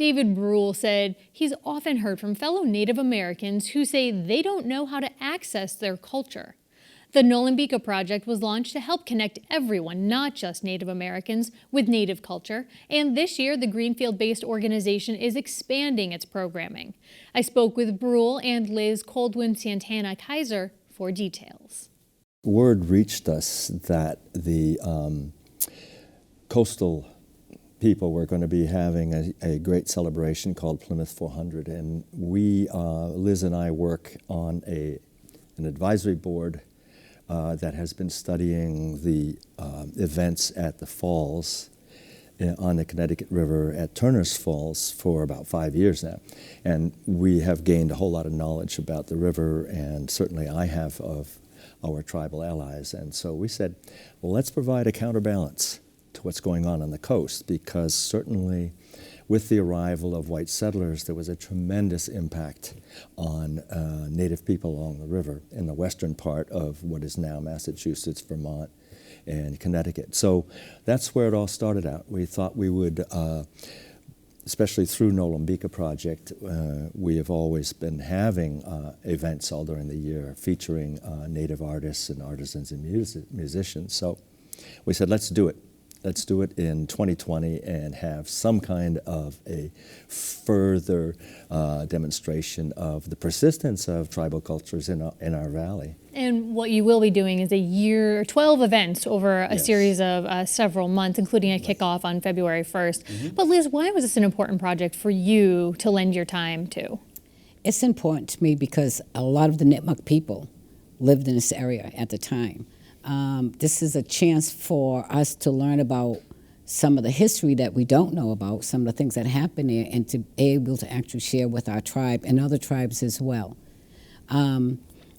David Brule said he's often heard from fellow Native Americans who say they don't know how to access their culture. The Nolumbeka Project was launched to help connect everyone, not just Native Americans, with Native culture, and this year the Greenfield-based organization is expanding its programming. I spoke with Brule and Liz Coldwind Santana Kiser for details. Word reached us that the coastal people were going to be having a great celebration called Plymouth 400, and we, Liz and I, work on an advisory board that has been studying the events at the falls on the Connecticut River at Turner's Falls for about 5 years now. And we have gained a whole lot of knowledge about the river, and certainly I have of our tribal allies. And so we said, well, let's provide a counterbalance to what's going on the coast, because certainly with the arrival of white settlers, there was a tremendous impact on Native people along the river in the western part of what is now Massachusetts, Vermont, and Connecticut. So that's where it all started out. We thought we would, especially through Nolumbeka Project, we have always been having events all during the year featuring Native artists and artisans and musicians. So we said, let's do it. Let's do it in 2020 and have some kind of a further demonstration of the persistence of tribal cultures in our valley. And what you will be doing is 12 events over a series of several months, including a kickoff on February 1st. Mm-hmm. But Liz, why was this an important project for you to lend your time to? It's important to me because a lot of the Nipmuc people lived in this area at the time. This is a chance for us to learn about some of the history that we don't know about, some of the things that happen there, and to be able to actually share with our tribe and other tribes as well.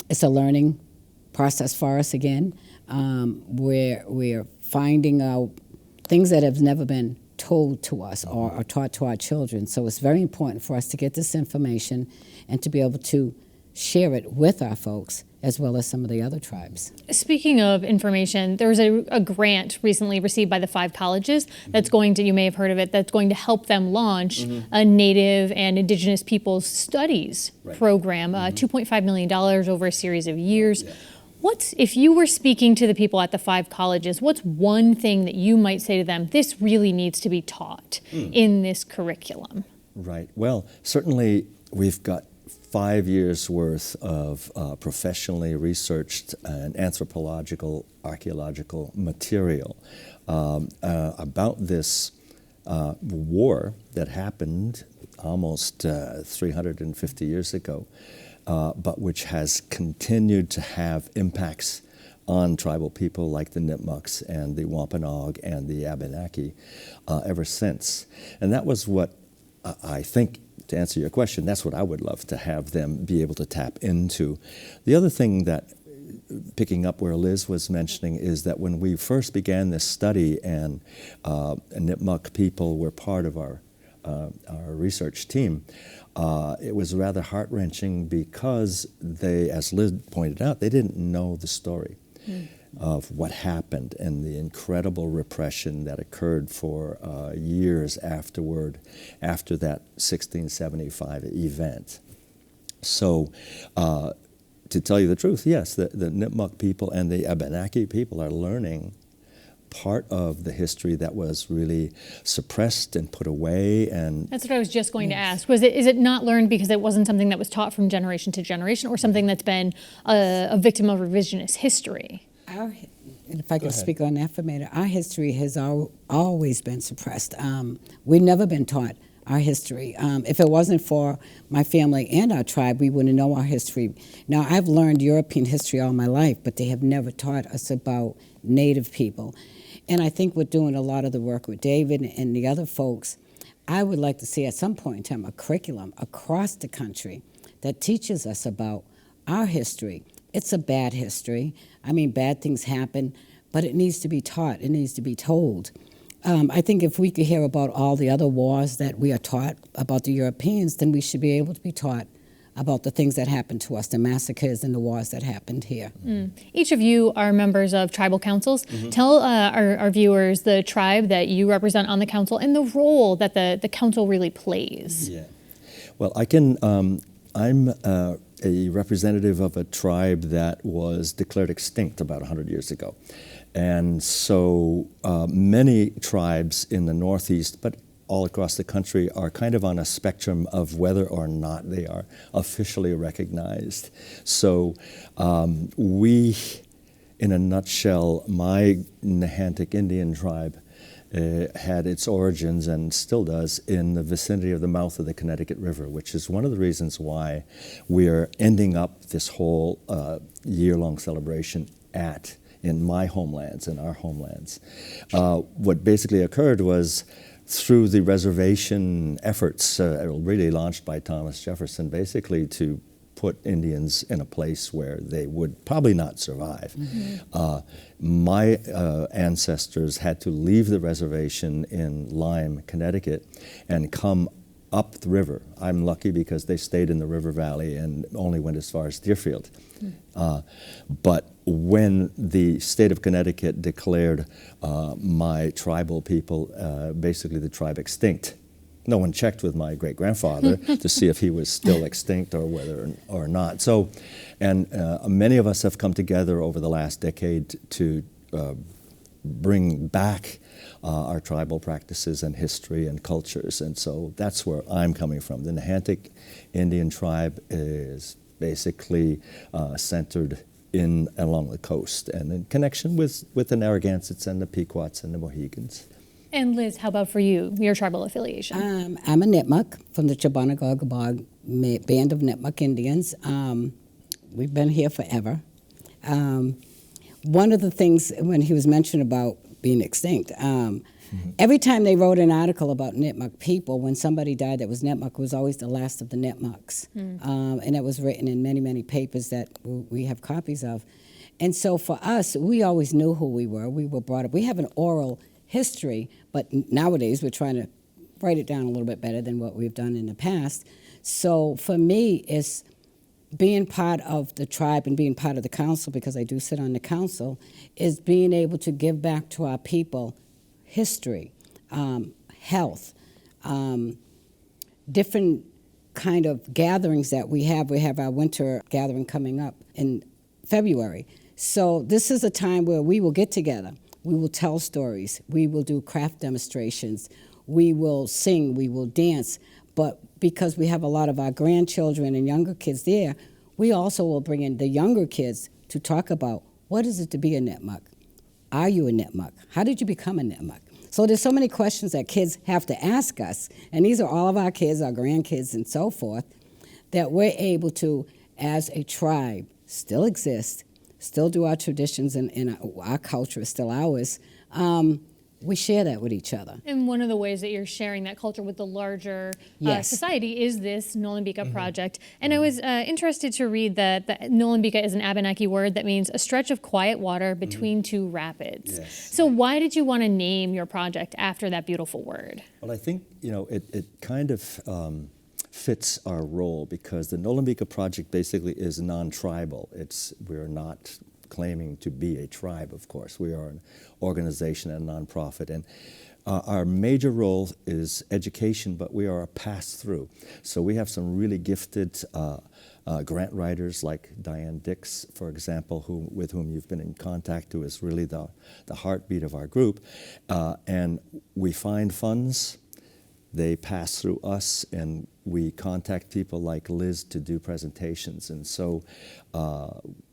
It's a learning process for us again. We're finding out things that have never been told to us or taught to our children. So it's very important for us to get this information and to be able to share it with our folks, as well as some of the other tribes. Speaking of information, there was a grant recently received by the 5 colleges that's going to, you may have heard of it, that's going to help them launch a Native and Indigenous Peoples Studies program, $2.5 million over a series of years. Yeah. If you were speaking to the people at the 5 colleges, what's one thing that you might say to them, this really needs to be taught in this curriculum? Right. Well, certainly we've got 5 years worth of professionally researched and anthropological, archaeological material about this war that happened almost 350 years ago, but which has continued to have impacts on tribal people like the Nipmucs and the Wampanoag and the Abenaki ever since. And that was what I think, to answer your question, that's what I would love to have them be able to tap into. The other thing that, picking up where Liz was mentioning, is that when we first began this study and Nipmuc people were part of our research team, it was rather heart-wrenching because they, as Liz pointed out, they didn't know the story of what happened and the incredible repression that occurred for years afterward, after that 1675 event. So, to tell you the truth, yes, the Nipmuc people and the Abenaki people are learning part of the history that was really suppressed and put away. And that's what I was just going to ask. Is it not learned because it wasn't something that was taught from generation to generation, or something that's been a victim of revisionist history? And if I could speak on that for a minute, our history has always been suppressed. We've never been taught our history. If it wasn't for my family and our tribe, we wouldn't know our history. Now, I've learned European history all my life, but they have never taught us about Native people. And I think we're doing a lot of the work with David and the other folks. I would like to see at some point in time a curriculum across the country that teaches us about our history. It's a bad history. I mean, bad things happen, but it needs to be taught. It needs to be told. I think if we could hear about all the other wars that we are taught about the Europeans, then we should be able to be taught about the things that happened to us, the massacres and the wars that happened here. Each of you are members of tribal councils. Tell our viewers the tribe that you represent on the council and the role that the council really plays. Yeah. Well, I can. I'm a representative of a tribe that was declared extinct about 100 years ago, and so many tribes in the Northeast, but all across the country, are kind of on a spectrum of whether or not they are officially recognized. So we, in a nutshell, my Nahantic Indian tribe had its origins, and still does, in the vicinity of the mouth of the Connecticut River, which is one of the reasons why we are ending up this whole year-long celebration in my homelands, in our homelands. What basically occurred was, through the reservation efforts really launched by Thomas Jefferson, basically to put Indians in a place where they would probably not survive. My ancestors had to leave the reservation in Lyme, Connecticut, and come up the river. I'm lucky because they stayed in the river valley and only went as far as Deerfield. But when the state of Connecticut declared my tribal people, basically the tribe, extinct, no one checked with my great-grandfather to see if he was still extinct or whether or not. So, and many of us have come together over the last decade to bring back our tribal practices and history and cultures, and so that's where I'm coming from. The Nahantic Indian tribe is basically centered along the coast and in connection with the Narragansetts and the Pequots and the Mohegans. And Liz, how about for you, your tribal affiliation? I'm a Nipmuc from the Chebonagogabog Band of Nipmuc Indians. We've been here forever. One of the things, when he was mentioned about being extinct, every time they wrote an article about Nipmuc people, when somebody died that was Nipmuc, it was always the last of the Nipmucs. And it was written in many, many papers that we have copies of. And so for us, we always knew who we were. We were brought up. We have an oral history, but nowadays we're trying to write it down a little bit better than what we've done in the past. So for me, it's being part of the tribe and being part of the council, because I do sit on the council, is being able to give back to our people history, health, different kind of gatherings that we have. We have our winter gathering coming up in February. So this is a time where we will get together. We will tell stories. We will do craft demonstrations. We will sing. We will dance. But because we have a lot of our grandchildren and younger kids there, we also will bring in the younger kids to talk about, what is it to be a Nipmuc? Are you a Nipmuc? How did you become a Nipmuc? So there's so many questions that kids have to ask us, and these are all of our kids, our grandkids, and so forth, that we're able to, as a tribe, still exist, still do our traditions, and our culture is still ours. We share that with each other. And one of the ways that you're sharing that culture with the larger society is this Nolumbeka Project. And I was interested to read that Nolumbeka is an Abenaki word that means a stretch of quiet water between two rapids. So why did you want to name your project after that beautiful word? Well, I think, it kind of fits our role, because the Nolumbeka Project basically is non-tribal. We're not claiming to be a tribe, of course. We are an organization and a nonprofit, and our major role is education, but we are a pass-through. So we have some really gifted grant writers like Diane Dix, for example, with whom you've been in contact, who is really the heartbeat of our group. And we find funds, they pass through us, and we contact people like Liz to do presentations. And so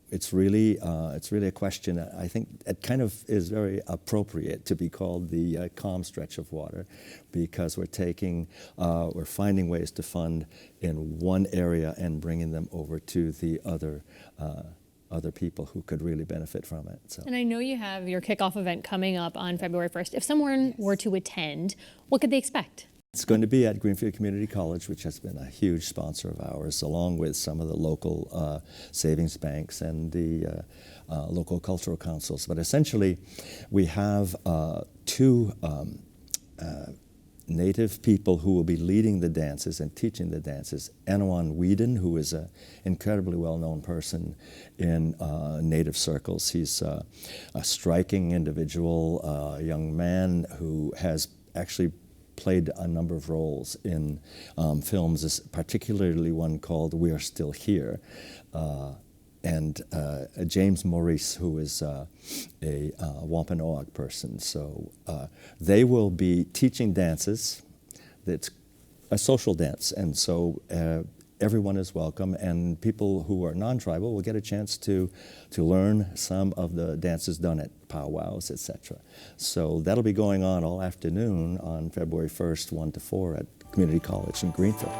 it's really a question that I think it kind of is very appropriate to be called the calm stretch of water, because we're finding ways to fund in one area and bringing them over to the other people who could really benefit from it. So. And I know you have your kickoff event coming up on February 1st. If someone were to attend, what could they expect? It's going to be at Greenfield Community College, which has been a huge sponsor of ours, along with some of the local savings banks and the local cultural councils. But essentially, we have two Native people who will be leading the dances and teaching the dances. Anawan Whedon, who is an incredibly well-known person in Native circles. He's a striking individual, a young man who has actually played a number of roles in films, particularly one called We Are Still Here. And James Maurice, who is a Wampanoag person. So they will be teaching dances. That's a social dance, and so everyone is welcome, and people who are non-tribal will get a chance to learn some of the dances done at powwows, etc. So that'll be going on all afternoon on February 1st, 1 to 4 at Community College in Greenfield.